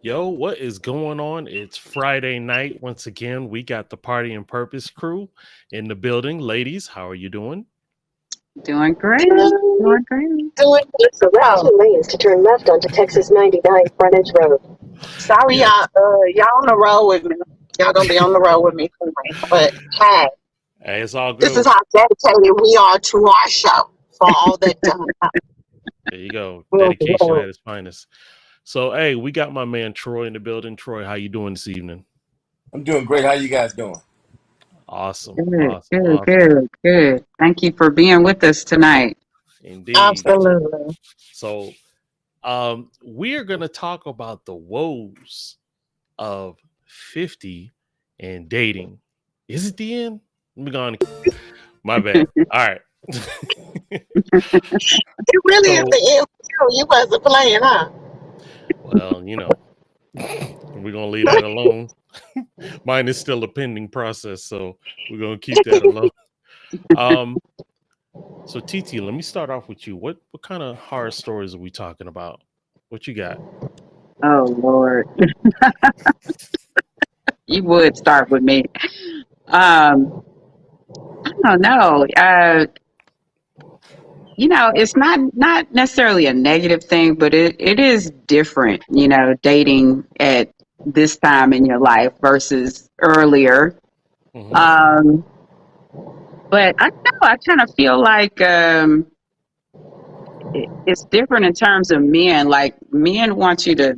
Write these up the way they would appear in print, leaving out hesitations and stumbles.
Yo, what is going on? It's Friday night. Once again, we got the Party and Purpose crew in the building. Ladies, how are you doing? Doing great. Doing Doing great. Select 2 lanes to turn left onto Texas 99 Frontage Road. Sorry, Yeah. y'all on the road with me. Y'all gonna be on the road with me tonight. But hey, Hey, it's all this is good. how dedicated we are to our show for all that done. There you go. Dedication at its finest. So, hey, we got my man Troy in the building. Troy, how you doing this evening? I'm doing great. How you guys doing? Awesome. Good, Awesome. good, Awesome. good, good. Thank you for being with us tonight. Indeed. Absolutely. So, we are going to talk about the woes of 50 and dating. Is it the end? Let me go on. My bad. All right. It really is So, the end for you. You wasn't playing, huh? well, we're going to leave that alone. Mine is still a pending process, so we're going to keep that alone. Um, so TT, let me start off with you. What kind of horror stories are we talking about? What you got? Oh Lord, you would start with me. I don't know. It's not necessarily a negative thing, but it is different. Dating at this time in your life versus earlier. Mm-hmm. Um, but I don't know. I kind of feel like it's different in terms of men. Like men want you to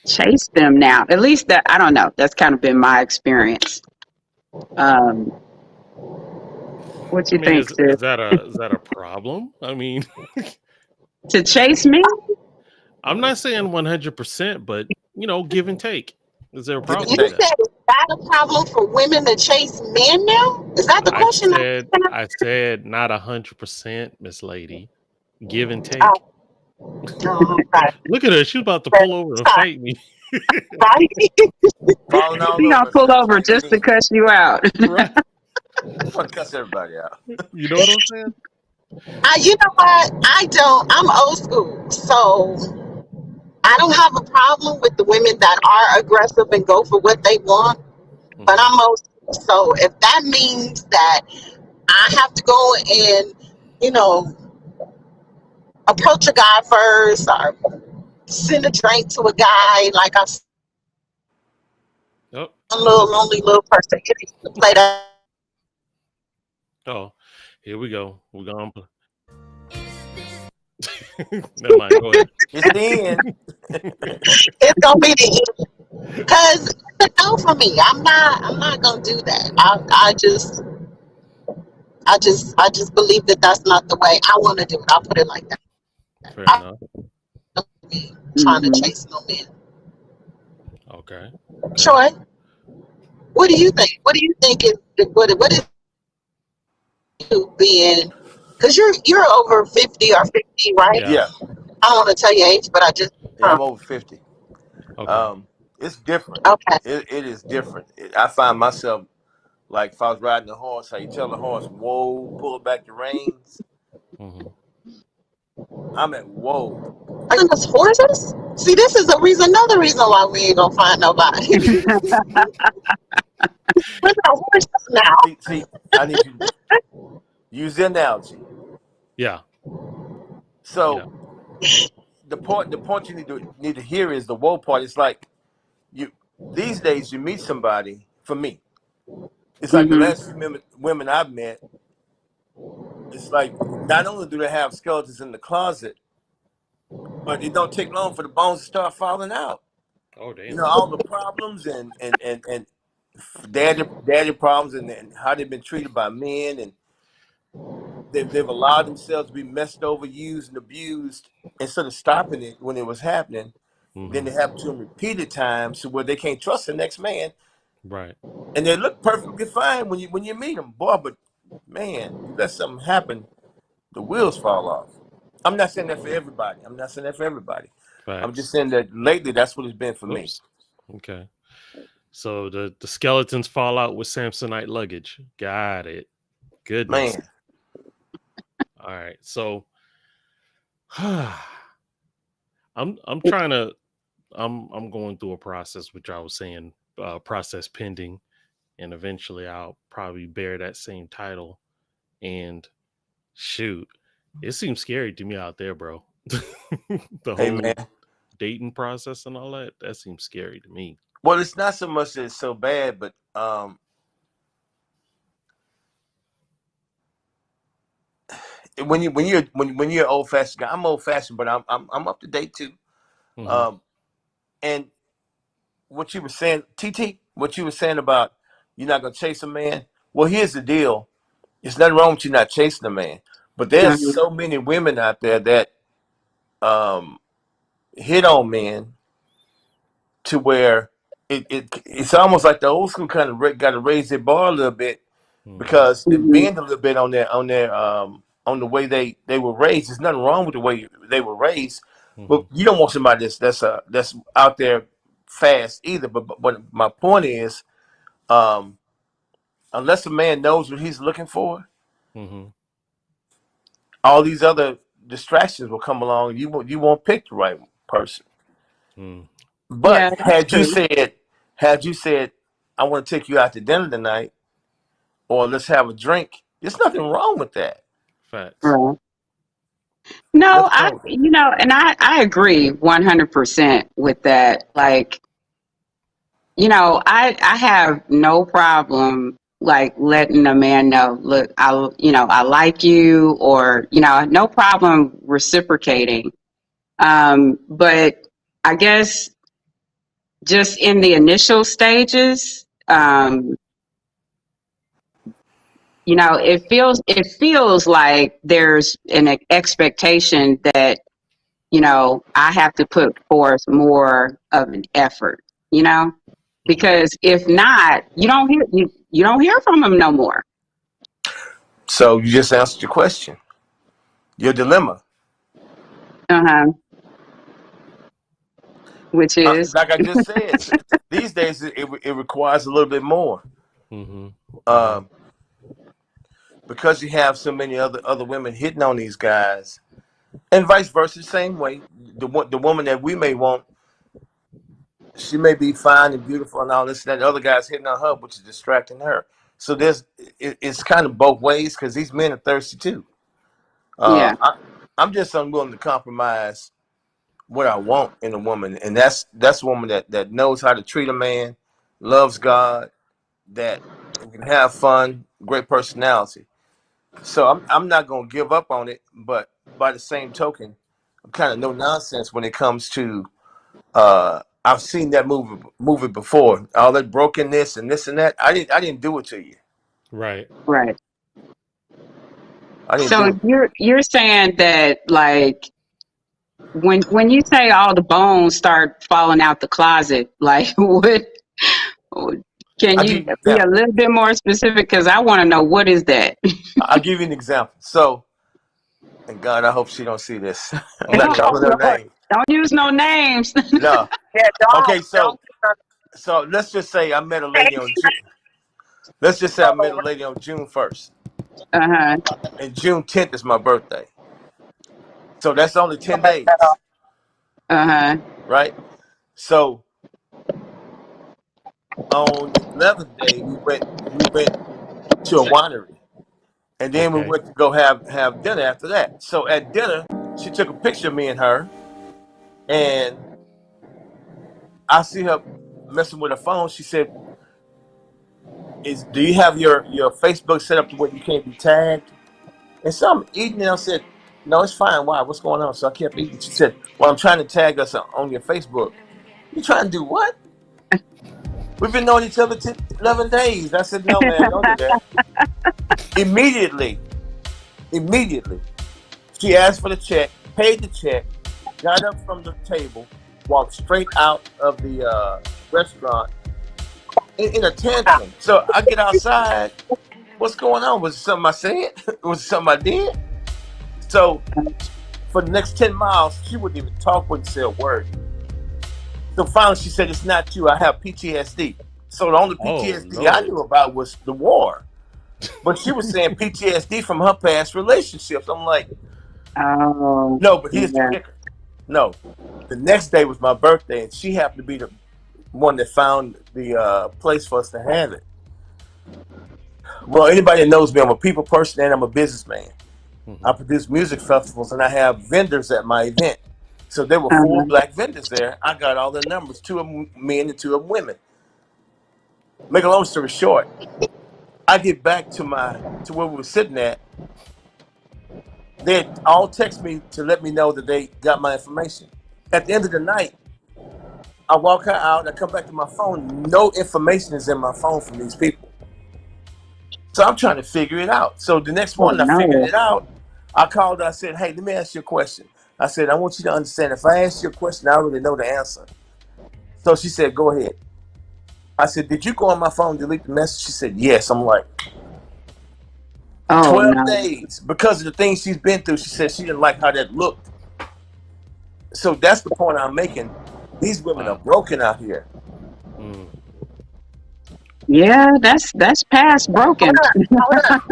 chase them now. At least that I don't know. That's kind of been my experience. Um, what I you mean, think, sis? is that a problem? I mean, To chase me? I'm not saying 100%, but give and take. Is there a Give and problem You with take. that? said is that a problem for women to chase men now? Is that the I question? said I said not 100%, Miss Lady. Give and Oh, take. okay. Look at her. She's about to pull over and fight me. Right? Falling all He over gonna us pull now. over Can't just to leave. cuss you out. Right. I want to cuss everybody out. You know what I'm saying? You know what? I don't. I'm old school, so I don't have a problem with the women that are aggressive and go for what they want. But Hmm. I'm old school, so if that means that I have to go and you know approach a guy first or send a drink to a guy, like I'm Oh, a little lonely little person, you need to play that. oh, here we go. We're going to. Never mind. Go ahead. It's the end. It's gonna be the end because it's a no for me. I'm not gonna do that. I just believe that that's not the way I want to do it. I'll put it like that. Fair I enough. don't be trying to Hmm. chase no men. Okay. Okay. Troy, what do you think? What do you think is what is you being? Because you're over 50 or 50, right? Yeah. Yeah. I don't want to tell your age, but I just Yeah, I'm over 50. Okay. It's different. okay. It is different. I find myself like if I was riding a horse, how you tell the horse, whoa, pull back the reins. Hmm. I'm at whoa. Are you those horses? See, this is another reason why we ain't gonna find nobody. We're not horses now. See, I need you to use the analogy. Yeah. Yeah. So the point you need to hear is the whoa part. It's like you these days you meet somebody. For me, it's like the Hmm. last few women I've met. It's like not only do they have skeletons in the closet, but it don't take long for the bones to start falling out. Oh, You damn. know all the problems and daddy problems and how they've been treated by men and they've allowed themselves to be messed over, used and abused instead of stopping it when it was happening. Then Hmm. they happen to them repeated times to where they can't trust the next man, Right. and they look perfectly fine when you meet them, boy. But man, you let something happen, the wheels fall off. I'm not saying that for everybody. I'm not saying that for everybody. I'm just Facts. saying that lately, that's what it's been for me. Oops. Okay. So the skeletons fall out with Samsonite luggage. Got it. Goodness. Man, All right. So I'm trying to I'm going through a process, which I was saying, process pending, and eventually I'll probably bear that same title. And shoot, it seems scary to me out there, bro. The Hey whole man. dating process and all that seems scary to me. Well, it's not so much that it's so bad, but when you're old fashioned guy, I'm old fashioned, but I'm up to date too. Mhm. And what you were saying, TT, what you were saying about you're not gonna chase a man. Well, here's the deal: there's nothing wrong with you not chasing a man, but there's Mhm. so many women out there that hit on men to where it's almost like the old school kind of got to raise their bar a little bit Mhm. because they Mhm. bend a little bit on the way they were raised. There's nothing wrong with the way they were raised, but Mhm. you don't want somebody that's out there fast either. But my point is, unless a man knows what he's looking for, Mhm. all these other distractions will come along. You won't pick the right person. Mhm. But Yeah, that's true. had you said, I want to take you out to dinner tonight, or let's have a drink, there's nothing wrong with that. Facts. Right. No, Nothing wrong with it. and I agree 100% with that. Like, I have no problem like letting a man know, look, I like you, or, no problem reciprocating. But I guess just in the initial stages, it feels like there's an expectation that, I have to put forth more of an effort, Mhm. because if not, you don't hear from them no more. So you just answered your question, your dilemma. Uh-huh. Which is, Like I just said, these days it requires a little bit more. Mhm. Mhm. Um, because you have so many other women hitting on these guys, and vice versa, same way. The woman that we may want, she may be fine and beautiful and all this and that. The other guy's hitting on her, which is distracting her. So it's kind of both ways because these men are thirsty too. yeah, I'm just unwilling to compromise what I want in a woman, and that's a woman that knows how to treat a man, loves God, that can have fun, great personality. So I'm not gonna give up on it, but by the same token, I'm kind of no nonsense when it comes to I've seen that movie before. All that brokenness and this and that. I didn't do it to you. Right. right. I didn't So do it. you're saying that, like, when you say all the bones start falling out the closet, like, what can I'll give you you an be a example. little bit more specific? Because I want to know, what is that? I'll give you an example. So, and God, I hope she don't see this. I'm not Okay. calling her name. Don't use no names. No. Yeah, Okay, don't so let's just say I met a lady on June. Let's just say I met a lady on June 1st, Uh-huh. and June 10th is my birthday. So that's only 10 days, Uh-huh. right? So on the 11th day, we went to a winery, and then we Okay. went to go have dinner after that. So at dinner, she took a picture of me and her, and I see her messing with her phone. She said, do you have your Facebook set up to where you can't be tagged?" And so I'm eating, and I said, "No, it's fine. Why? What's going on?" So I kept eating. She said, "Well, I'm trying to tag us on your Facebook." You trying to do what? We've been knowing each other 11 days. I said, "No, man, don't do that." Immediately, she asked for the check, paid the check, got up from the table, walked straight out of the restaurant in a tantrum. So I get outside. What's going on? Was it something I said? Was it something I did? So for the next 10 miles, she wouldn't even talk, wouldn't say a word. So finally, she said, "It's not you. I have PTSD." So the only Oh PTSD I knew no. about was the war. But she was saying PTSD from her past relationships. I'm like, Oh, no, but here's the yeah. kicker. No, the next day was my birthday, and she happened to be the one that found the place for us to have it. Well, anybody that knows me, I'm a people person and I'm a businessman. I produce music festivals and I have vendors at my event. So there were 4 black vendors there. I got all their numbers, 2 of them men and 2 of them women. Make a long story short, I get back to where we were sitting at. They had all text me to let me know that they got my information. At the end of the night, I walk out, I come back to my phone. No information is in my phone from these people. So I'm trying to figure it out. So the next morning I figured it out. I called her, I said, hey, let me ask you a question. I said, I want you to understand, if I ask you a question, I already know the answer. So she said, go ahead. I said, did you go on my phone and delete the message? She said, yes. I'm like, 12 days. Because of the things she's been through, she said she didn't like how that looked. So that's the point I'm making. These women are broken out here. Yeah, that's past broken. Hold on.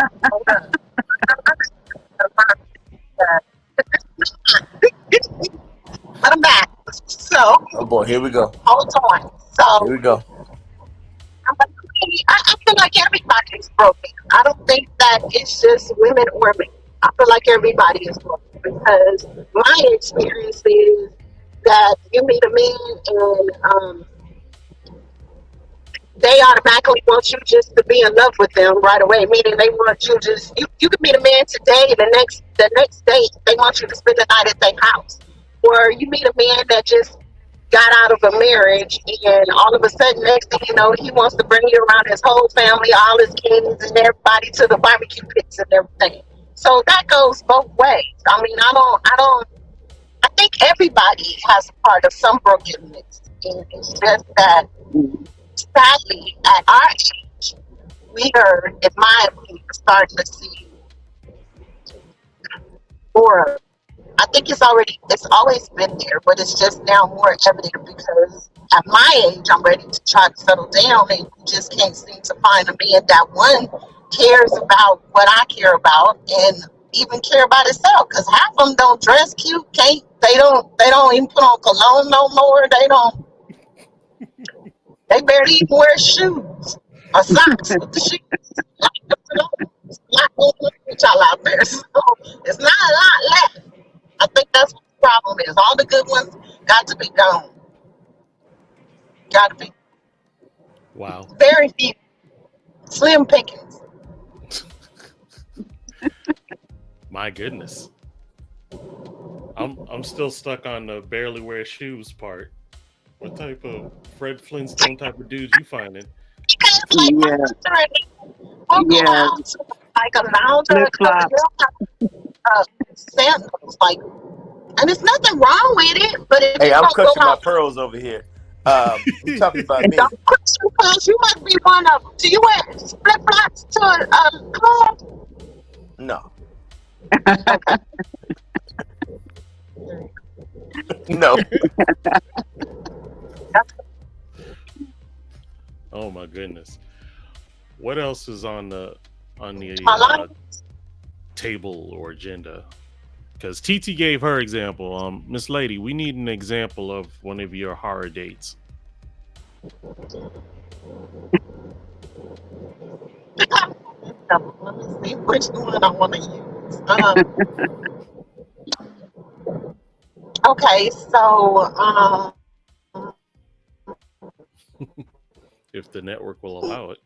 But I'm back. So, oh boy, here we go. Hold on. So, here we go. I feel like everybody's broken. I don't think that it's just women or men. I feel like everybody is broken because my experience is that you meet a man and they automatically want you just to be in love with them right away. Meaning they want you just you can meet a man today and the next day they want you to spend the night at their house. Or you meet a man that just got out of a marriage and all of a sudden next thing you know he wants to bring you around his whole family, all his kids and everybody to the barbecue pits and everything. So that goes both ways. I mean I think everybody has a part of some brokenness. And it's just that sadly, at our age, we are, in my opinion, starting to see more. I think it's always been there, but it's just now more evident because at my age, I'm ready to try to settle down, and you just can't seem to find a man that one cares about what I care about, and even care about itself. Because half of them don't dress cute, they don't even put on cologne no more. They barely even wear shoes or socks with the shoes. It's a lot going on with y'all out there. So it's not a lot left. I think that's what the problem is. All the good ones got to be gone. Got to be. Wow. Very few. Slim pickings. My goodness. I'm still stuck on the barely wear shoes part. What type of Fred Flintstone type of dudes you finding? Like a lounge sandals, like, and there's nothing wrong with it. But if hey, I'm clutching my pearls over here. You talking about me? You must be one of them. Do you wear flip flops to a club? No. No. Oh my goodness. What else is on the table or agenda? Because TT gave her example. Miss Lady, we need an example of one of your horror dates. Let me see which one I want to use. Okay, so if the network will allow it.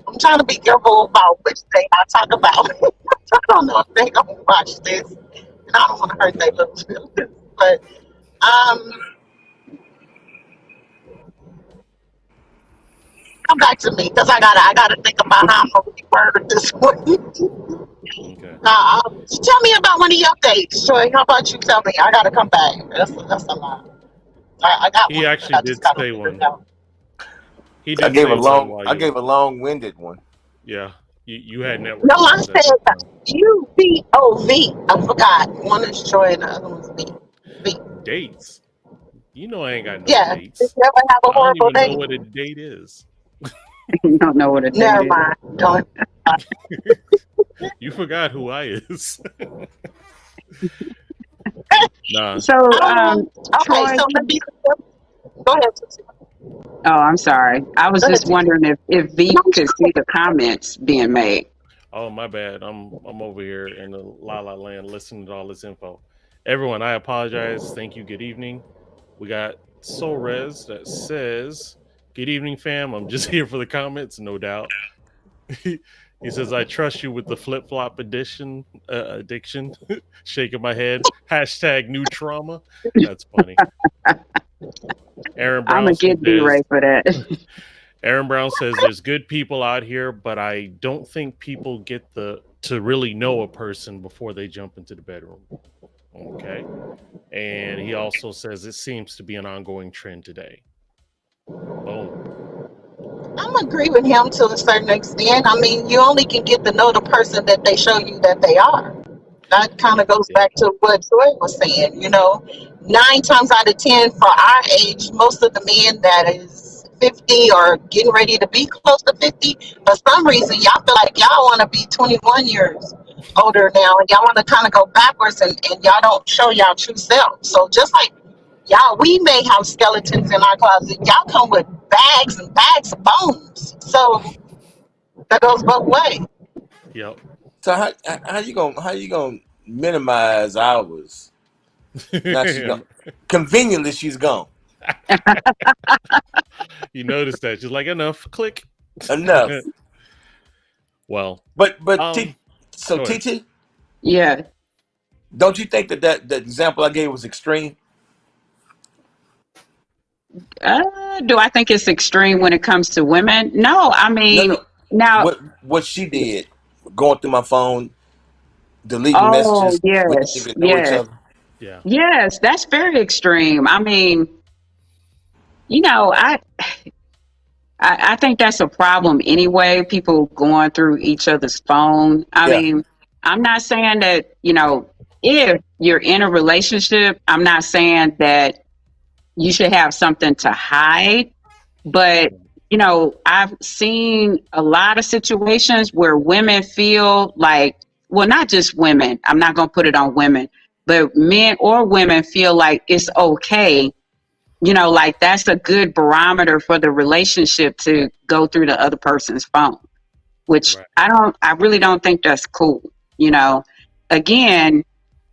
I'm trying to be careful about which day I talk about. I don't know if they're gonna watch this, and I don't want to hurt their little feelings. But come back to me because I gotta think about how I'm gonna reword this one. Okay. Tell me about one of your dates, Joy. How about you tell me? I gotta come back. That's a lot. I got He one. actually did say one. He did I gave a long-winded one. Yeah, you had network. No, I said UVOV. I forgot. One is Joy and the other one's V. Dates. You know I ain't got no dates. Just never have a horrible I don't even date. know what a date is. You don't know what a date Never is. mind. Don't. You forgot who I is. Nah. So, Okay, Troy, so let me go ahead. Tootsie. oh, I'm sorry. I was Go ahead, just Tootsie. wondering if V could see the comments being made. Oh, my bad. I'm over here in the La La Land listening to all this info. Everyone, I apologize. Thank you. Good evening. We got Soul Res that says, "Good evening, fam. I'm just here for the comments, no doubt." He says, "I trust you with the flip flop addiction." Shaking my head. Hashtag new trauma. That's funny. Aaron I'm Brown gonna get V says, Ray for that. Aaron Brown says there's good people out here, but I don't think people get to really know a person before they jump into the bedroom. Okay. And he also says it seems to be an ongoing trend today. Boom. I'm agree with him to a certain extent. I mean, you only can get to know the person that they show you that they are. That kind of goes Yep. back to what Troy was saying. 9 times out of 10 for our age, most of the men that is 50 or getting ready to be close to 50, for some reason, y'all feel like y'all want to be 21 years older now, and y'all want to kind of go backwards, and y'all don't show y'all true self. So just like y'all, we may have skeletons in our closet. Y'all come with bags and bags of bones. So that goes both ways. Yep. So how you gonna minimize hours? Now she's gone. Conveniently, she's gone. You notice that. Just like enough. Click. Enough. Well, But go ahead. TT, Yeah. don't you think that example I gave was extreme? Do I think it's extreme when it comes to women? No, I mean, No. now, What she did, going through my phone, deleting oh, messages. We didn't yes, even know each yes, other. Yeah. yes, that's very extreme. I mean, you know, I think that's a problem anyway, people going through each other's phone. I Yeah. mean, I'm not saying that, if you're in a relationship, I'm not saying that you should have something to hide. But, I've seen a lot of situations where women feel like, well, not just women, I'm not going to put it on women, but men or women feel like it's okay, like that's a good barometer for the relationship to go through the other person's phone, which Right. I really don't think that's cool. Again,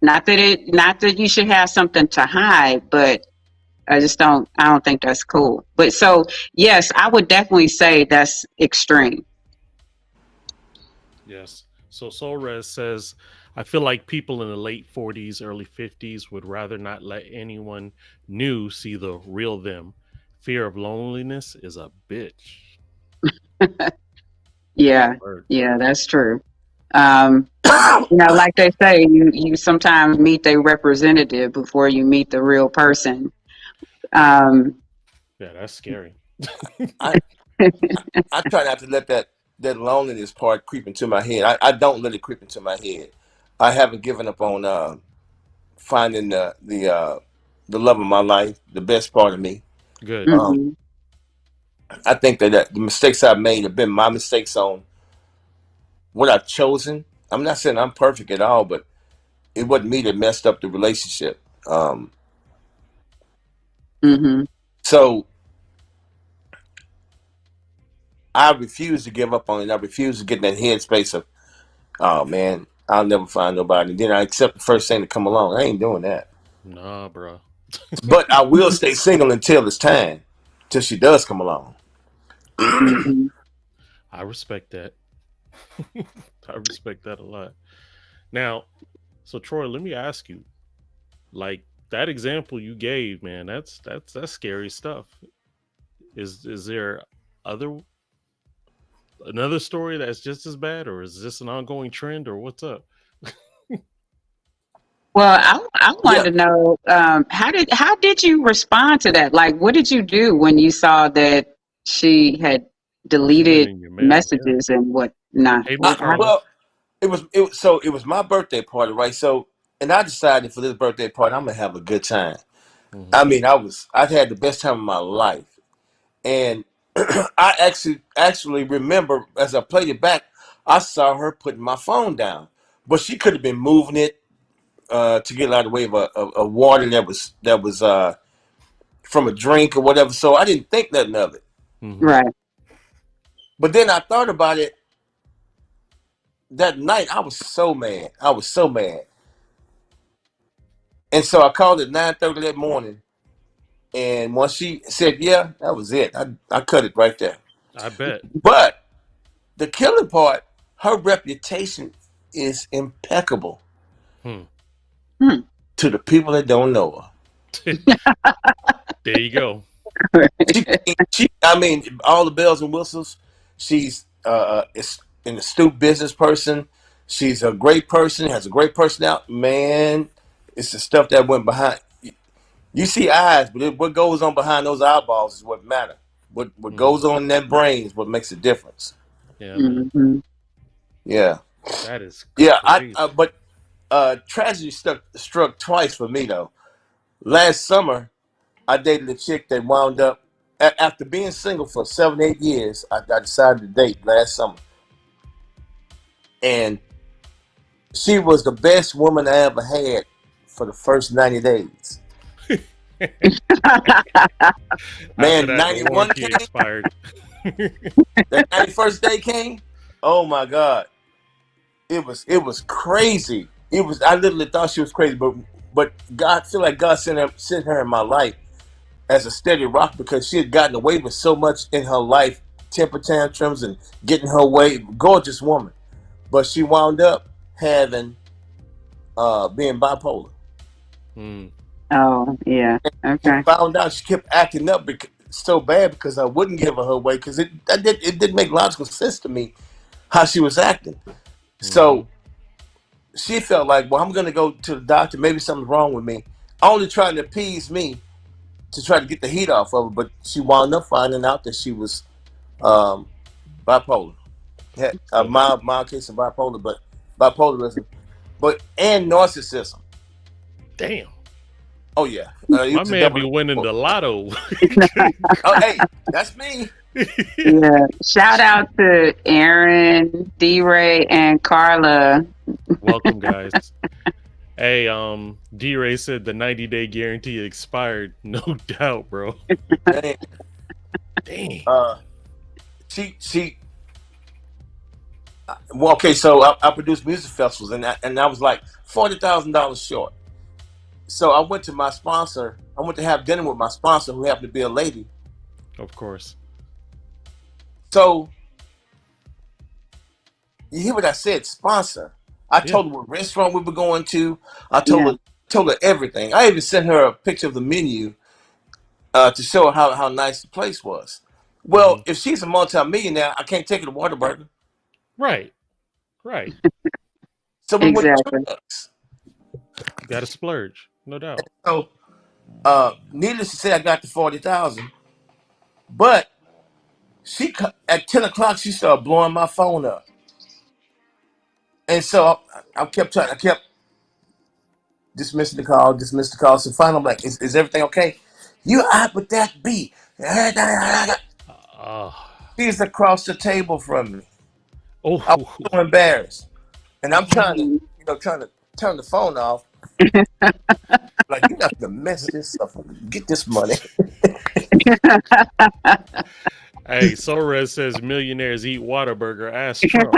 not that you should have something to hide, but I don't think that's cool. But so, yes, I would definitely say that's extreme. Yes. So Solres says, I feel like people in the late 40s, early 50s would rather not let anyone new see the real them. Fear of loneliness is a bitch. Yeah, Word. yeah, that's true. Like they say, you sometimes meet their representative before you meet the real person. Um, Yeah, that's scary. I try not to let that loneliness part creep into my head. I don't let it creep into my head. I haven't given up on finding the love of my life, the best part of me. Good. mhm. I think that the mistakes I've made have been my mistakes on what I've chosen. I'm not saying I'm perfect at all, but it wasn't me that messed up the relationship. Mhm. So I refuse to give up on it. I refuse to get in that headspace of, oh man, I'll never find nobody. And then I accept the first thing to come along. I ain't doing that. Nah, bro. But I will stay single until it's time, till she does come along. Mhm. I respect that. I respect that a lot. Now, so Troy, let me ask you, like that example you gave, man, that's scary stuff. Is there other another story that's just as bad, or is this an ongoing trend, or what's up? Well, I Yeah. wanted to know, how did you respond to that? Like, what did you do when you saw that she had She been deleted in your mail. Yeah. messages and whatnot? Hey, Miss Carla. Well, it was my birthday party, right? So, and I decided for this birthday party, I'm gonna have a good time. Mhm. I mean, I've had the best time of my life, and I actually remember as I played it back, I saw her putting my phone down, but she could have been moving it, to get out of the way of a water that was from a drink or whatever. So I didn't think nothing of it. Mm-hmm. Right. But then I thought about it that night. I was so mad. I was so mad. And so I called at 9:30 that morning. And once she said, yeah, that was it. I cut it right there. I bet. But the killing part, her reputation is impeccable Hmm. to the people that don't know her. There you go. I mean, all the bells and whistles. She's an astute business person. She's a great person, has a great personality. Man, it's the stuff that went behind. You see eyes, but what goes on behind those eyeballs is what matters. What goes on in that brain is what makes a difference. Yeah, man. Mhm. Yeah. That is Yeah, crazy. but tragedy struck twice for me though. Last summer, I dated a chick that wound up after being single for 7-8 years. I decided to date last summer, and she was the best woman I ever had for the first 90 days. After Man, that, the 91 warranty came. expired. That 91st day came. Oh my God, it was crazy. I literally thought she was crazy, but God, I feel like God sent her in my life as a steady rock because she had gotten away with so much in her life, temper tantrums and getting her way. Gorgeous woman, but she wound up having being bipolar. Hmm. Oh, yeah. Okay. Found out she kept acting up so bad because I wouldn't give her way because it didn't make logical sense to me how she was acting. So she felt like, well, I'm going to go to the doctor. Maybe something's wrong with me. Only trying to appease me to try to get the heat off of her, but she wound up finding out that she was bipolar. Had a mild case of bipolarism, and narcissism. Damn. Oh yeah, My man be winning the lotto. Oh hey, that's me. Yeah. Shout out to Aaron, D-Ray, and Carla. Welcome, guys. Hey, D-Ray said the 90-day guarantee expired. No doubt, bro. Dang. Dang. She. Well, okay, so I produced music festivals, and I was like $40,000 short. So I went to my sponsor. I went to have dinner with my sponsor, who happened to be a lady. Of course. So you hear what I said? Sponsor. I told her what restaurant we were going to. I told her everything. I even sent her a picture of the menu to show her how nice the place was. Well, if she's a multi-millionaire, I can't take her to Whataburger. Right. So we went to Exactly. drugs. Got to splurge, no doubt. So, needless to say, I got the 40,000. But at 10 o'clock, she started blowing my phone up, and so I kept dismissing the call. So finally, I'm like, "Is everything okay? You out with that beat?" She's across the table from me. Oh, I was so embarrassed, and I'm trying to turn the phone off. Like, you got to mess this up. Get this money. Hey, Sorez says millionaires eat Whataburger. Ask Trump.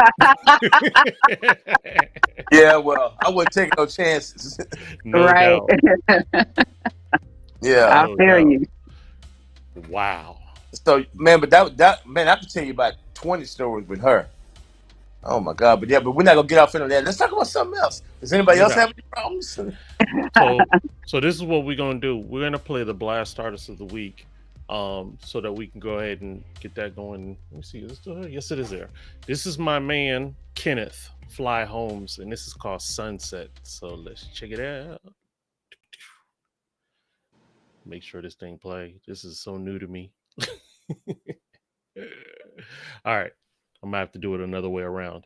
Yeah, well, I wouldn't take no chances. No Right. doubt. Yeah. I feel you. Wow. So, man, but that man, I could tell you about 20 stories with her. Oh my God! But we're not gonna get off into that. Let's talk about something else. Does anybody else have any problems? So this is what we're gonna do. We're gonna play the Blast Artist of the Week, so that we can go ahead and get that going. Let me see. Is it still there? Yes, it is there. This is my man Kenneth Fly Holmes, and this is called Sunset. So let's check it out. Make sure this thing play. This is so new to me. All right, I'm gonna have to do it another way around.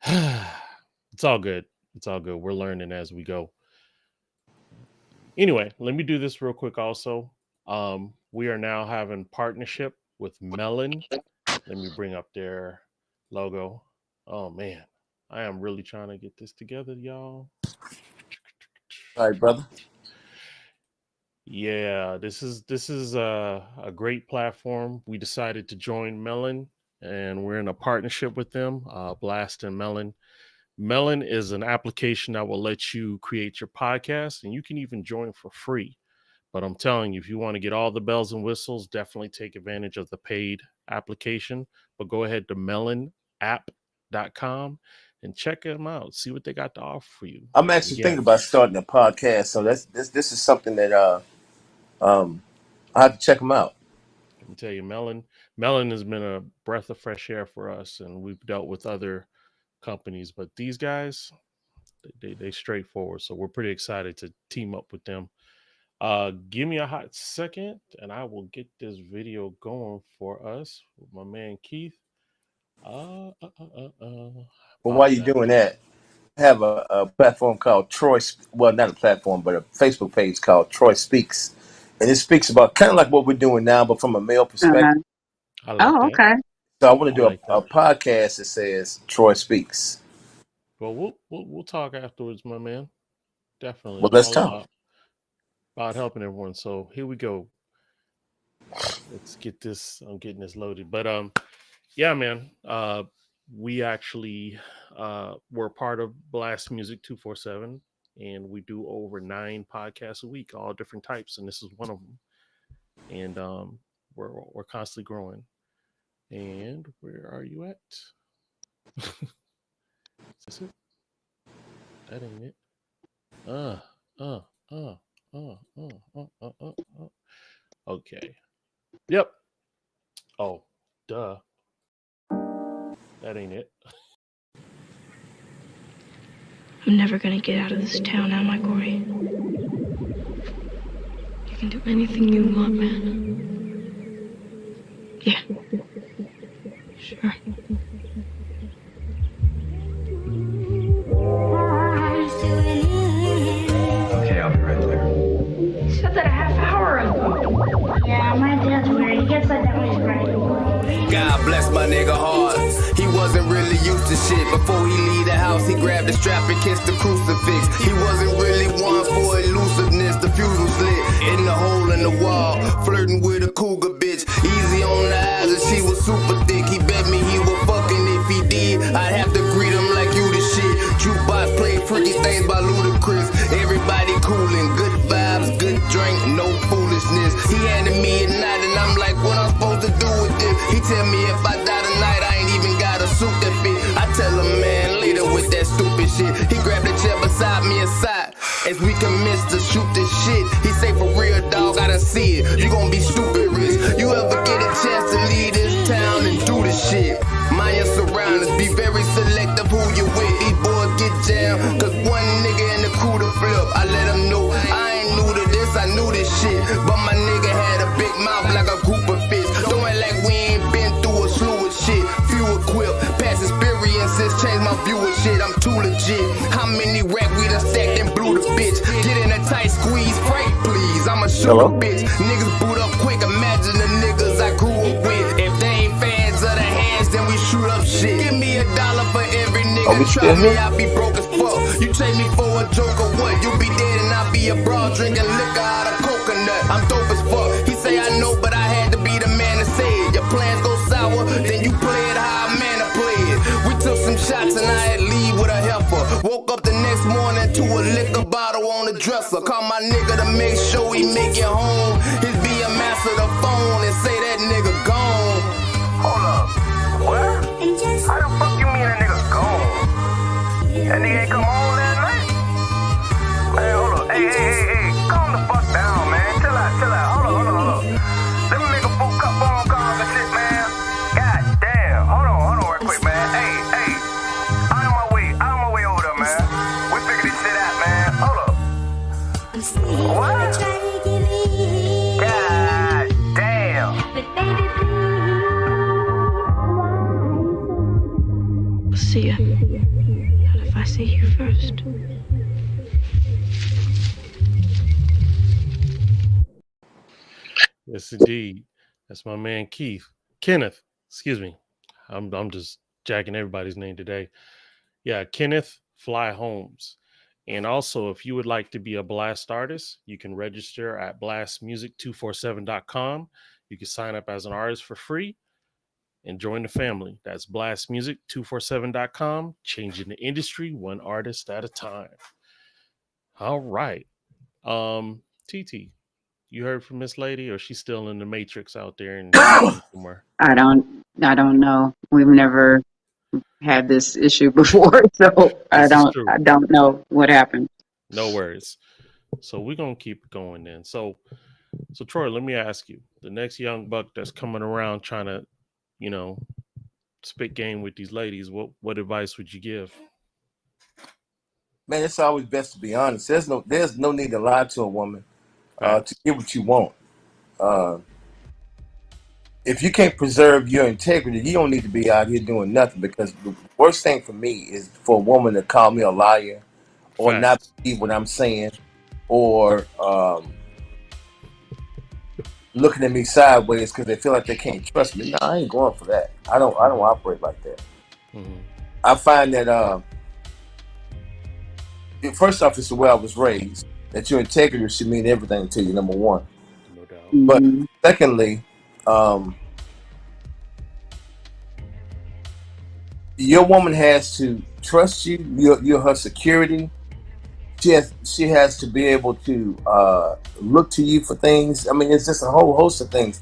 It's all good. It's all good. We're learning as we go. Anyway, let me do this real quick also. We are now having partnership with Melon. Let me bring up their logo. Oh man, I am really trying to get this together, y'all. All right, brother. Yeah, this is a great platform. We decided to join Melon, and we're in a partnership with them, Blast and Melon. Melon is an application that will let you create your podcast, and you can even join for free. But I'm telling you, if you want to get all the bells and whistles, definitely take advantage of the paid application. But go ahead to melonapp.com and check them out. See what they got to offer for you. I'm actually Yeah, thinking about starting a podcast, so this is something that I have to check them out. let me tell you, Melon has been a breath of fresh air for us, and we've dealt with other companies, but these guys, they straightforward. So we're pretty excited to team up with them. Give me a hot second, and I will get this video going for us with my man Keith. Well, while Pause you're that. doing that, I have a platform called well, not a platform, but a Facebook page called Troy Speaks, and it speaks about kind of like what we're doing now, but from a male perspective. I like Oh, that. okay. So I want I to do like a that. podcast that says Troy Speaks. Well, we'll talk afterwards, my man. Definitely, Well, I'm let's all talk. about helping everyone. So here we go. Let's get this. I'm getting this loaded, but yeah, man. We actually we're part of Blast Music 247, and we do over 9 podcasts a week, all different types, and this is one of them. And we're constantly growing. And where are you at? Is this it? That ain't it. Uh, uh, uh, Okay. Yep. Oh, duh. That ain't it. I'm never gonna get out of this town, am I, Corey? You can do anything you want, man. Yeah. Sure. Okay, I'll be right there. You said that a half hour ago. Yeah, my dad's weird. He gets like that when he's right. God bless my nigga hard. He wasn't really used to shit. Before he leave the house, he grabbed the strap and kissed the crucifix. He wasn't really one for elusiveness. The fuse was lit in the hole in the wall, flirting with a cougar bitch. Easy on the eyes, and she was super thick. He bet me he was fucking. If he did, I'd have to greet him like you the shit. Jukebox played freaky things by Ludacris. Everybody coolin', good vibes, good drink, no foolishness. He handed me a night, and I'm like, what I'm supposed to do with this? He tell me if I die tonight, I ain't even got a suit that fit. I tell him, man, later with that stupid shit. He grabbed the chair beside me aside as we commence to shoot this shit. He say, for real, dog, I done see it. You gon' be stupid rich. You ever get a chance to leave this town and do this shit? Mind your surroundings, be very selective who you with. These boys get jammed, cause one nigga in the crew to flip. I let him know I ain't new to this, I knew this shit. But my nigga had a big mouth like a group of fish. Don't act like we ain't been through a slew of shit. Few equipped, past experiences changed my view of shit. I'm too legit. How many rap we done stacked and blew the bitch? Get in a tight squeeze, freight please. I'ma shoot a bitch. Niggas boot up quick, imagine the niggas I grew up with. If they ain't fans of the hands, then we shoot up shit. Give me $1 for every nigga try me, I be broke as fuck. You take me for a joke or what? You be dead and I be abroad drinking liquor out of coconut. I'm dope as fuck. He say I know, but I had to be the man to say it. Your plans go sour, then you play it how a man to play it. We took some shots and I had leave with a heifer. Woke up the next morning to a liquor bottle on the dresser. Call my nigga to make sure he make it home. His BM answer the phone and say that nigga gone. Hold up. What? How the fuck you mean that nigga gone? That nigga ain't come home that night? Man, hold up. Hey. Calm the fuck down, man. Chill out. Hold up. Let me make a full cup phone calls and shit, man. God damn. Hold on real quick, man. Hey. I'm on my way over there, man. We figure this shit out, man. Hold up. What? God damn. I'll see ya. Not if I see you first. Yes, indeed. That's my man Kenneth. Excuse me. I'm just jacking everybody's name today. Yeah, Kenneth Fly Holmes. And also, if you would like to be a Blast artist, you can register at blastmusic247.com. You can sign up as an artist for free and join the family. That's blastmusic247.com, changing the industry one artist at a time. All right. TT, you heard from Miss Lady, or she's still in the Matrix out there and somewhere? I don't know. We've never had this issue before, so I This is true. don't know what happened. No worries. So we're gonna keep going then. So Troy, let me ask you, the next young buck that's coming around trying to, spit game with these ladies, what advice would you give? Man, it's always best to be honest. There's no need to lie to a woman to get what you want. If you can't preserve your integrity, you don't need to be out here doing nothing, because the worst thing for me is for a woman to call me a liar or not believe what I'm saying, or looking at me sideways because they feel like they can't trust me. No, I ain't going for that. I don't operate like that. Mm-hmm. I find that first off, it's the way I was raised, that your integrity should mean everything to you, number one. No doubt. But secondly, your woman has to trust you. You're her security. She has to be able to look to you for things. I mean, it's just a whole host of things.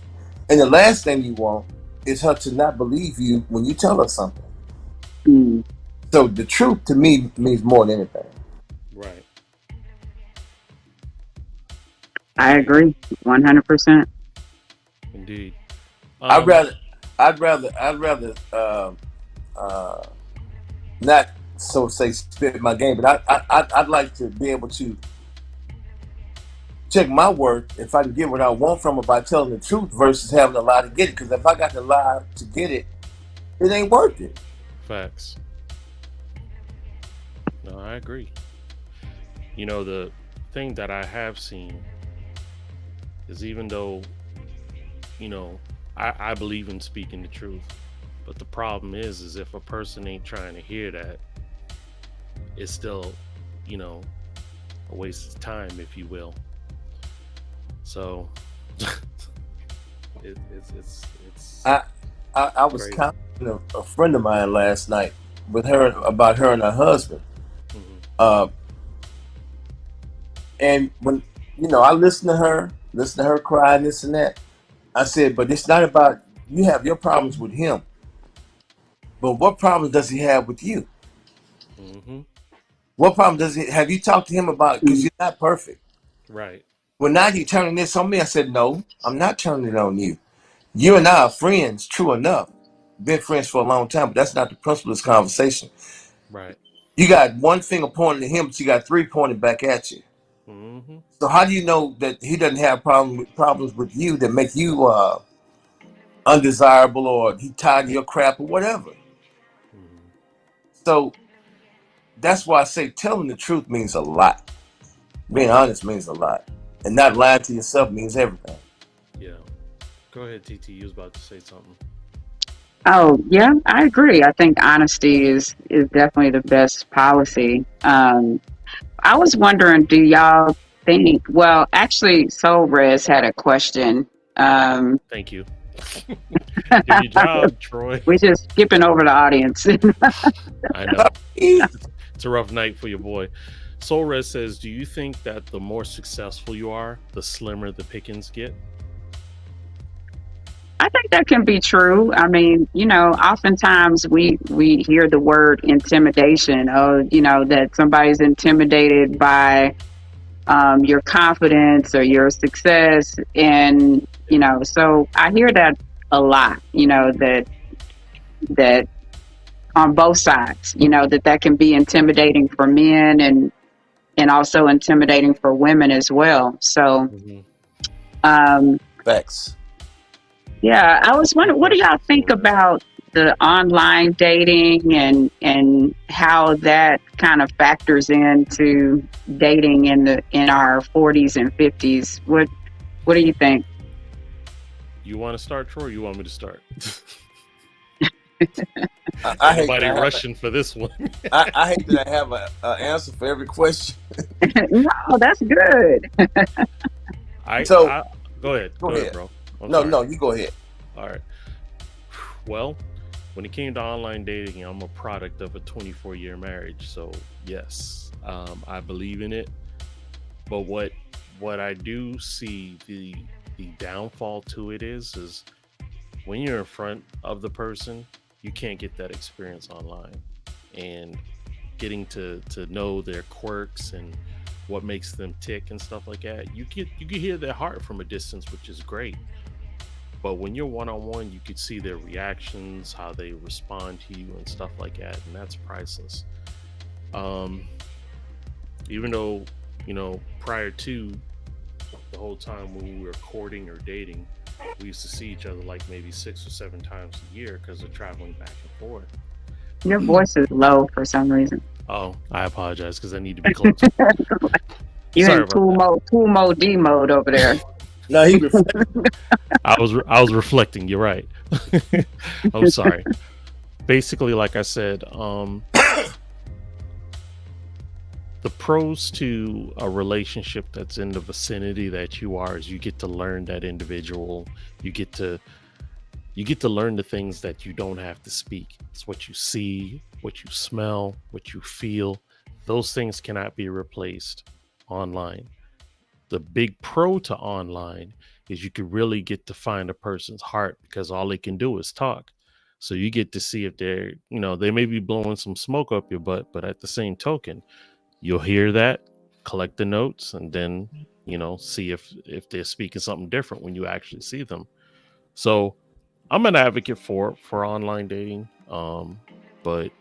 And the last thing you want is her to not believe you when you tell her something. Mm. So the truth to me means more than anything. Right. I agree, 100%. Indeed. I'd rather not so say spit my game, but I'd like to be able to check my worth if I can get what I want from her by telling the truth versus having to lie to get it. Because if I got to lie to get it, it ain't worth it. Facts. No, I agree. The thing that I have seen is, even though, I believe in speaking the truth, but the problem is if a person ain't trying to hear that, it's still, a waste of time, if you will. So it's I was crazy. counseling a friend of mine last night with her about her and her husband. Mm-hmm. And when I listen to her cry, this and that, I said, but it's not about, you have your problems with him, but what problem does he have with you? Mm-hmm. What problem have you talked to him about? Because you're not perfect. Right. Well, now you're turning this on me. I said, no, I'm not turning it on you. You and I are friends, true enough. Been friends for a long time, but that's not the principle of this conversation. Right. You got one finger pointing at him, but you got three pointing back at you. Mm-hmm. So how do you know that he doesn't have problems with you that make you undesirable, or he tired of your crap or whatever? Mm-hmm. So that's why I say telling the truth means a lot. Being honest means a lot. And not lying to yourself means everything. Yeah. Go ahead, TT. You was about to say something. Oh, yeah, I agree. I think honesty is definitely the best policy. I was wondering, do y'all think, well, actually, Soul Rez had a question. Thank you. Did your job, Troy. We're just skipping over the audience. I know. It's a rough night for your boy. Soul Red says, do you think that the more successful you are, the slimmer the pickings get? I think that can be true. I mean, oftentimes we hear the word intimidation, or, that somebody's intimidated by your confidence or your success. And, so I hear that a lot, that on both sides, that can be intimidating for men and also intimidating for women as well. So, Facts. Yeah, I was wondering, what do y'all think about the online dating and how that kind of factors into dating in our 40s and 50s? What do you think? You want to start, Troy, or you want me to start? I hate Nobody that I have rushing for this one. I hate that I have an answer for every question. No, that's good. So Go ahead. go ahead. bro. I'm No, sorry. no, you go ahead. All right. Well, when it came to online dating, I'm a product of a 24-year marriage. So yes, I believe in it. But what I do see the downfall to it is when you're in front of the person, you can't get that experience online, and getting to know their quirks and what makes them tick and stuff like that. You can hear their heart from a distance, which is great. But when you're one-on-one, you could see their reactions, how they respond to you and stuff like that, and that's priceless. Even though, prior to the whole time when we were courting or dating, we used to see each other like maybe 6 or 7 times a year because of traveling back and forth. Your voice is low for some reason. Oh, I apologize because I need to be close. You're Sorry in cool mode, D mode over there. No, he I was reflecting. You're right. I'm sorry. Basically, like I said, the pros to a relationship that's in the vicinity that you are is you get to learn that individual. You get to learn the things that you don't have to speak. It's what you see, what you smell, what you feel. Those things cannot be replaced online. The big pro to online is you can really get to find a person's heart because all they can do is talk. So you get to see if they're, they may be blowing some smoke up your butt, but at the same token, you'll hear that, collect the notes, and then, see if they're speaking something different when you actually see them. So I'm an advocate for online dating. But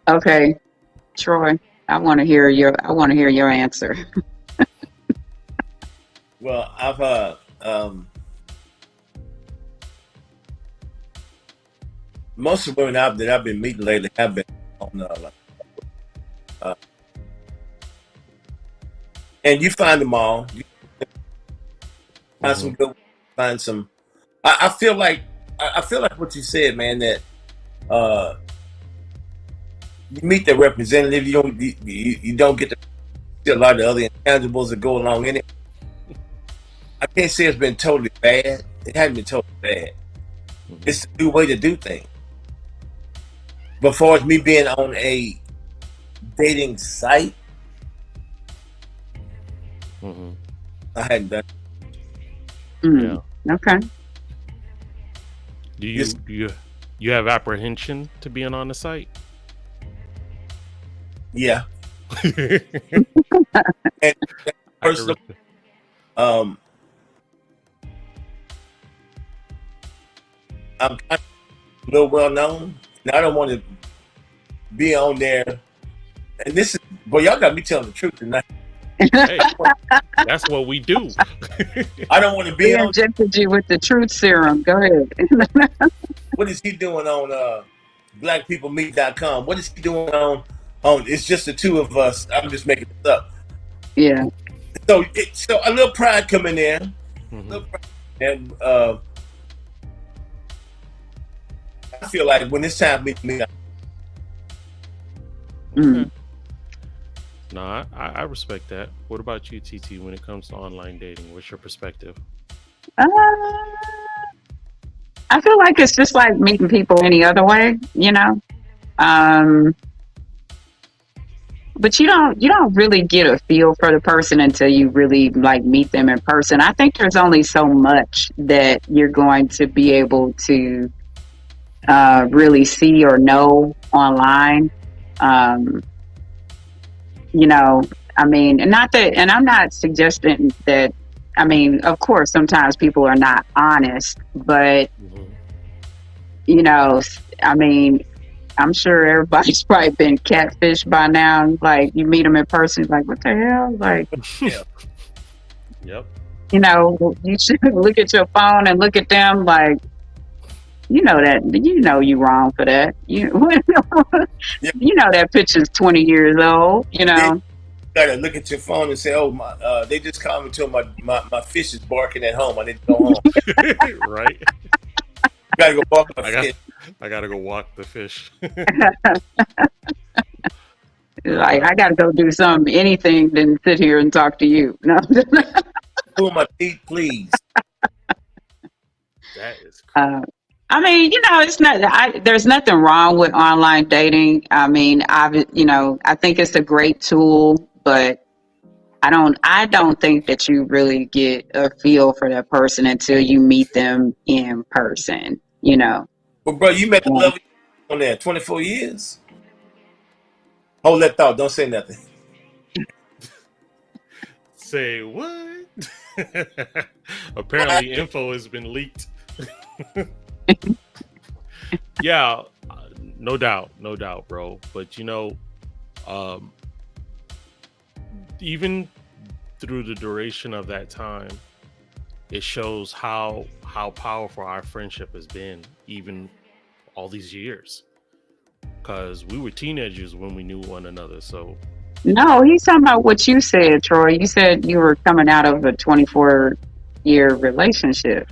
Okay, Troy, I want to hear your answer. Well, I've most of the women that I've been meeting lately have been on and you find them all. You find some good, find some. I feel like what you said, man. That you meet the representative. You don't get to see a lot of the other intangibles that go along in it. I can't say it's been totally bad. It hasn't been totally bad. It's a new way to do things. But far as me being on a dating site, I hadn't done it. Yeah. Okay. Do you have apprehension to being on the site? Yeah. And personally, I'm kind of a little well known, and I don't want to be on there. And this is, boy, y'all got me telling the truth tonight. Hey, that's what we do. I don't want to be We on. injected you with the truth serum. Go ahead. What is he doing on blackpeoplemeet.com? What is he doing on it's just the two of us? I'm just making this up. Yeah. So a little pride coming in. And I feel like when it's time to meet Okay. No, I respect that. What about you, TT, when it comes to online dating? What's your perspective? I feel like it's just like meeting people any other way, but you don't really get a feel for the person until you really like meet them in person. I think there's only so much that you're going to be able to really see or know online. And I'm not suggesting that. I mean, of course, sometimes people are not honest, but I'm sure everybody's probably been catfished by now. Like, you meet them in person, like, what the hell? Like, Yep. You should look at your phone and look at them like, you're wrong for that. You know that picture's 20 years old, You gotta look at your phone and say, "Oh my!" They just called me and told my fish is barking at home. I need to go home. Right. gotta go walk the I got fish. I gotta go walk the fish. Like I got to go do something, anything, than sit here and talk to you. No. Cool my teeth, please. That is crazy. I mean, it's not. There's nothing wrong with online dating. I mean, I think it's a great tool, but I don't think that you really get a feel for that person until you meet them in person. But bro, you met the love on there 24 years. Hold that thought. Don't say nothing. Say what? Apparently, info has been leaked. Yeah, no doubt, bro. But even through the duration of that time, it shows how powerful our friendship has been, even all these years. Because we were teenagers when we knew one another. So No, he's talking about what you said, Troy. You said you were coming out of a 24-year relationship.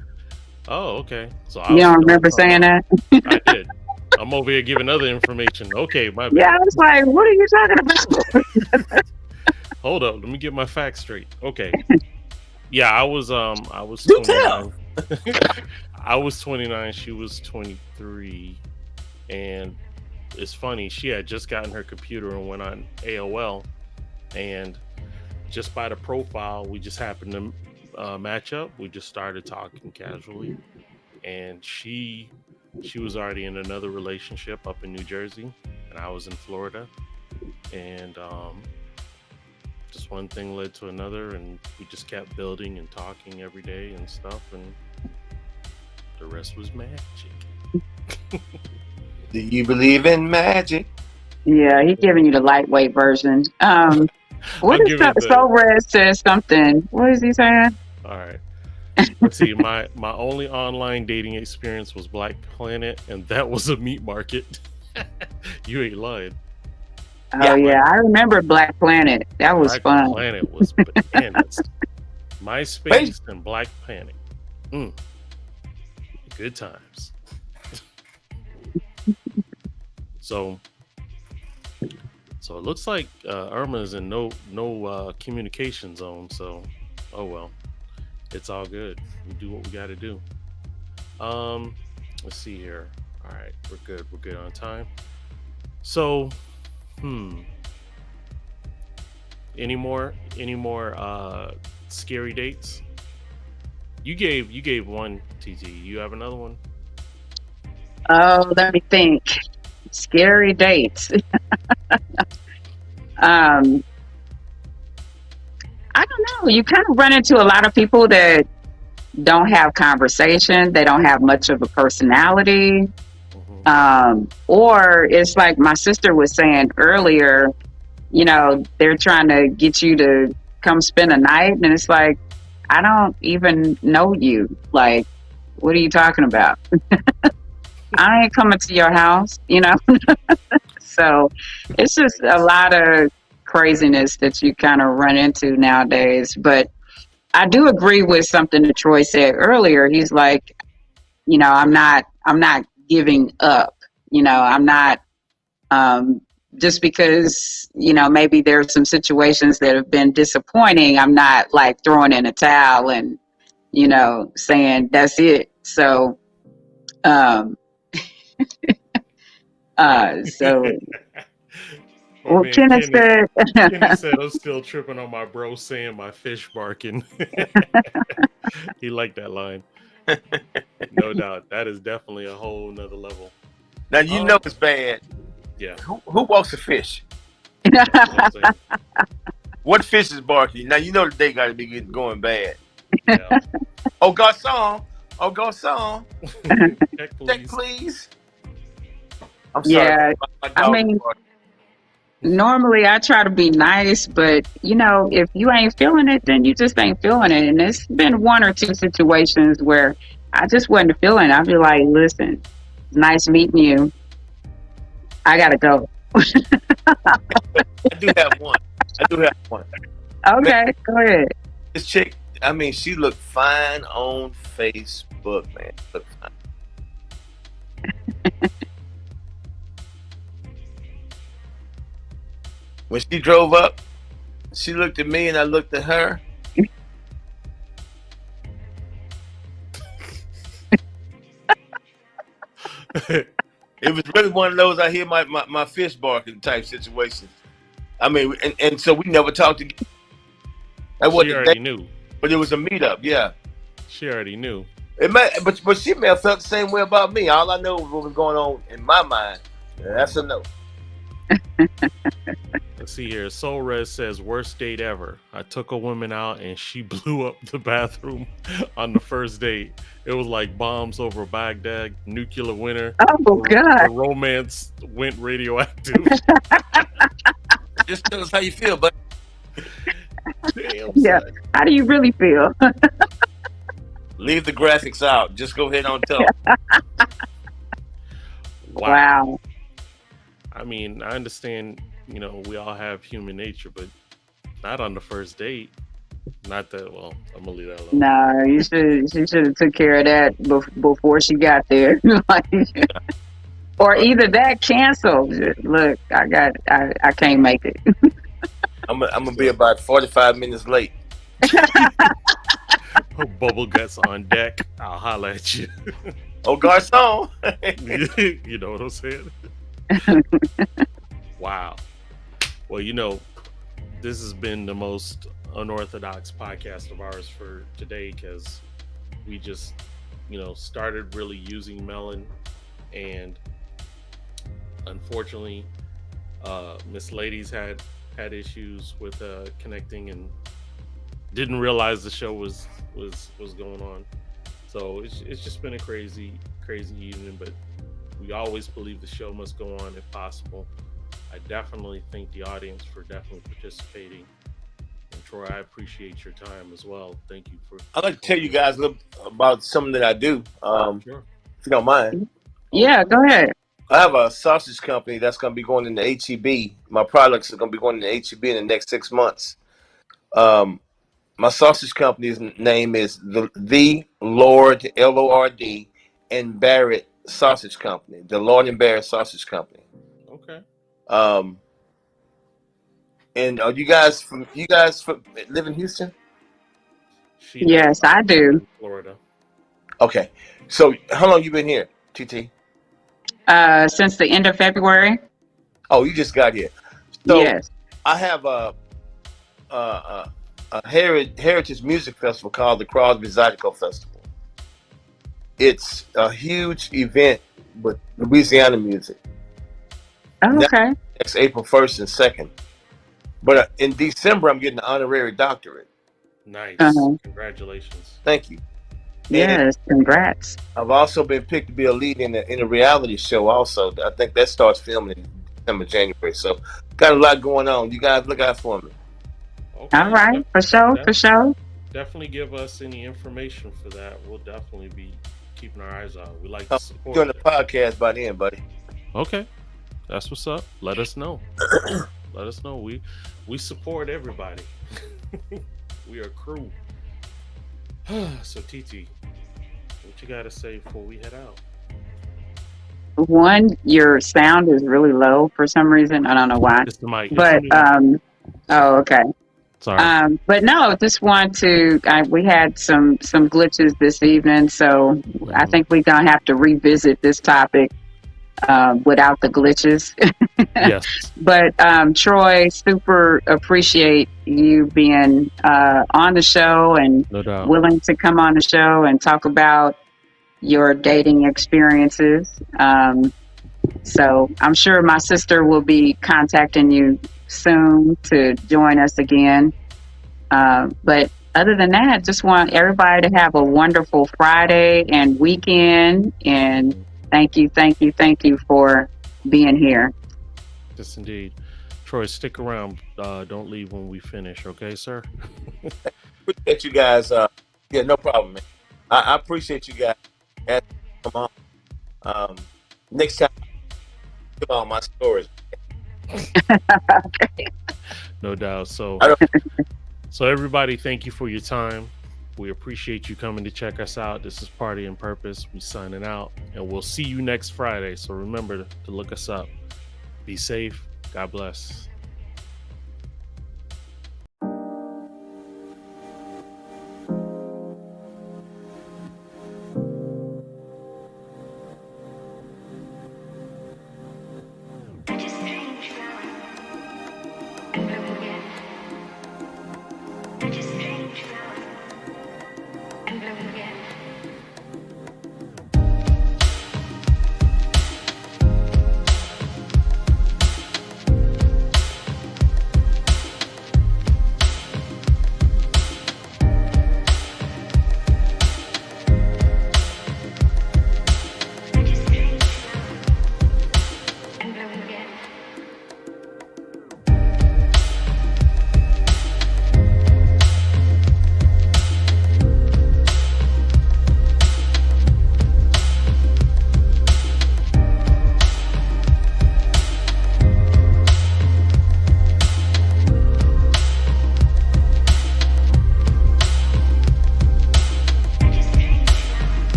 oh, okay. So You don't remember saying that? I did. I'm over here giving other information. Okay, my bad. Yeah, I was like, what are you talking about? Hold up, let me get my facts straight. Okay. Yeah, I was Do tell. 29. I was 29, she was 23. And it's funny, she had just gotten her computer and went on AOL, and just by the profile, we just happened to match up. We just started talking casually, and she was already in another relationship up in New Jersey, and I was in Florida, and just one thing led to another, and we just kept building and talking every day and stuff, and the rest was magic. Do you believe in magic? Yeah, he's giving you the lightweight version. What I'll is give it the- So Red says something? What is he saying? All right. Let's see. My only online dating experience was Black Planet, and that was a meat market. You ain't lying. Oh yeah, I remember Black Planet. That was Black fun. Planet was bananas. MySpace and Black Planet. Good times. So it looks like Irma is in no communication zone. So, oh well, it's all good. We do what we got to do. Let's see here. All right, we're good. We're good on time. So, any more scary dates? You gave one, TT. You have another one? Oh, let me think. Scary dates. I don't know. You kind of run into a lot of people that don't have conversation. They don't have much of a personality. Or it's like my sister was saying earlier, they're trying to get you to come spend a night. And it's like, I don't even know you. Like, what are you talking about? I ain't coming to your house, So it's just a lot of craziness that you kind of run into nowadays. But I do agree with something that Troy said earlier. He's like, I'm not giving up. I'm not just because, maybe there's some situations that have been disappointing. I'm not like throwing in a towel and, saying that's it. So, Oh, man, Kenneth said, Kenny said, I'm still tripping on my bro saying my fish barking. He liked that line. No doubt. That is definitely a whole nother level. Now you know it's bad. Yeah. Who walks a fish? That's what I'm saying. What fish is barking? Now you know the day got to be going bad. Yeah. Oh, garçon. Oh, garçon. Check, Check, please. please. I'm sorry. Yeah, My dog I mean, was barking. normally I try to be nice, but if you ain't feeling it, then you just ain't feeling it. And it's been one or two situations where I just wasn't feeling it. I'd be like, listen, it's nice meeting you. I gotta go. I do have one. Okay, go ahead. This chick, I mean, she looked fine on Facebook, man. Looked fine. When she drove up, she looked at me and I looked at her. It was really one of those I hear my fish barking type situations. I mean, and so we never talked again. That She wasn't a already date, knew. but it was a meetup. Yeah, She already knew. it may, but she may have felt the same way about me. All I know was what was going on in my mind. That's a no. Let's see here. Soul Red says, worst date ever. I took a woman out and she blew up the bathroom on the first date. It was like bombs over Baghdad, nuclear winter. Oh God. The romance went radioactive. Just tell us how you feel, but Damn, Yeah. son. How do you really feel? leave the graphics out. Just go ahead on tell. Wow. I mean, I understand, we all have human nature, but not on the first date. Not that, well, I'm going to leave that alone. No, she should have took care of that before she got there. Or either that canceled. Look, I can't make it. I'm gonna be about 45 minutes late. Bubble guts on deck. I'll holler at you. Oh, garçon. You know what I'm saying? Wow. Well, this has been the most unorthodox podcast of ours for today because we just, started really using Melon, and unfortunately, Miss Ladies had issues with connecting and didn't realize the show was going on. So it's just been a crazy evening, but we always believe the show must go on if possible. I definitely thank the audience for definitely participating. And Troy, I appreciate your time as well. Thank you for. I'd like to tell you guys a little about something that I do, Sure. if you don't mind. Yeah, go ahead. I have a sausage company that's going to be going into HEB. My products are going to be going into HEB in the next 6 months. My sausage company's name is the Lord, Lord, and Barrett Sausage Company. The Lord and Barrett Sausage Company. Okay. And are you guys live in Houston? She Yes, I do. in Florida. Okay. So how long you been here, TT? Since the end of February. Oh, you just got here. So Yes. I have a heritage music festival called the Crosby Zydeco Festival. It's a huge event with Louisiana music. Oh, okay. Next April 1st and 2nd. But in December, I'm getting an honorary doctorate. Nice. Uh-huh. Congratulations. Thank you. And Yes, congrats. I've also been picked to be a lead in a reality show also. I think that starts filming in December, January. So got a lot going on. You guys look out for me. Okay. All right, for sure. Definitely give us any information for that. We'll definitely be keeping our eyes out. We like to I'm support doing the it. podcast by then, buddy. Okay. That's what's up. Let us know. Let us know. We support everybody. We are a crew. So TT, what you gotta say before we head out? One, your sound is really low for some reason. I don't know why. It's the mic. But oh, okay. Sorry. But no, just want to. We had some glitches this evening, so I think we're gonna have to revisit this topic without the glitches. Yes. But Troy, super appreciate you being on the show and No doubt. willing to come on the show and talk about your dating experiences. So I'm sure my sister will be contacting you soon to join us again. But other than that, just want everybody to have a wonderful Friday and weekend. And thank you for being here. Yes, indeed. Troy, stick around. Don't leave when we finish, okay, sir? Appreciate you guys. Yeah, no problem, man. I appreciate you guys. Come on. Next time, give all my stories. No doubt. So I don't- everybody, thank you for your time. We appreciate you coming to check us out. This is Party and Purpose. We signing out, and we'll see you next Friday. So remember to look us up. Be safe. God bless.